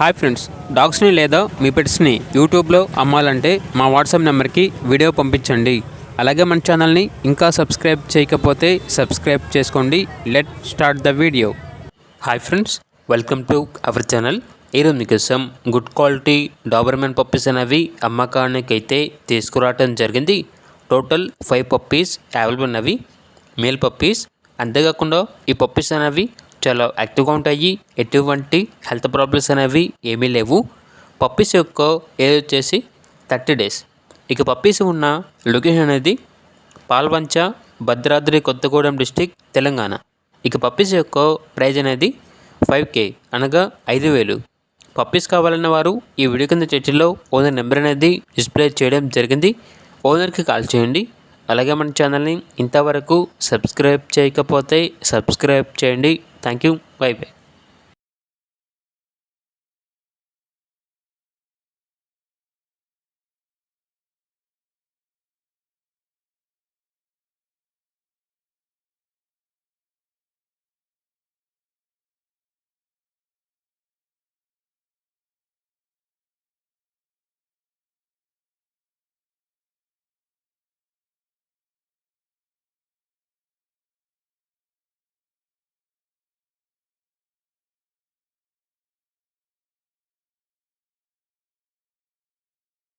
Hi friends, డాగ్స్ని లేదా మీ పెట్స్ని యూట్యూబ్లో అమ్మాలంటే మా వాట్సాప్ నెంబర్కి వీడియో పంపించండి. అలాగే మన ఛానల్ని ఇంకా సబ్స్క్రైబ్ చేయకపోతే సబ్స్క్రైబ్ చేసుకోండి. Let start the video. Hi friends, welcome to our channel. ఈరోజు మీకోసం గుడ్ క్వాలిటీ డాబర్మెన్ పప్పీస్ అనేవి అమ్మకానికి అయితే తీసుకురావడం జరిగింది. టోటల్ 5 పప్పీస్ అవైలబుల్ ఉన్నవి, మేల్ పప్పీస్. అంతేకాకుండా ఈ పప్పీస్ అనేవి చాలా యాక్టివ్గా ఉంటాయి, ఎటువంటి హెల్త్ ప్రాబ్లమ్స్ అనేవి ఏమీ లేవు. పప్పీస్ యొక్క ఏజ్ వచ్చేసి 30 days. ఇక పప్పీస్ ఉన్న లొకేషన్ అనేది పాల్వంచ, భద్రాద్రి కొత్తగూడెం డిస్టిక్, తెలంగాణ. ఇక పప్పీస్ యొక్క ప్రైజ్ అనేది 5K అనగా 5,000. పప్పీస్ కావాలన్న వారు ఈ వీడియో కింద చర్చలో ఓనర్ నెంబర్ అనేది డిస్ప్లే చేయడం జరిగింది. ఓనర్కి కాల్ చేయండి. అలాగే మన ఛానల్ని ఇంతవరకు సబ్స్క్రైబ్ చేయకపోతే సబ్స్క్రైబ్ చేయండి. Thank you. By by.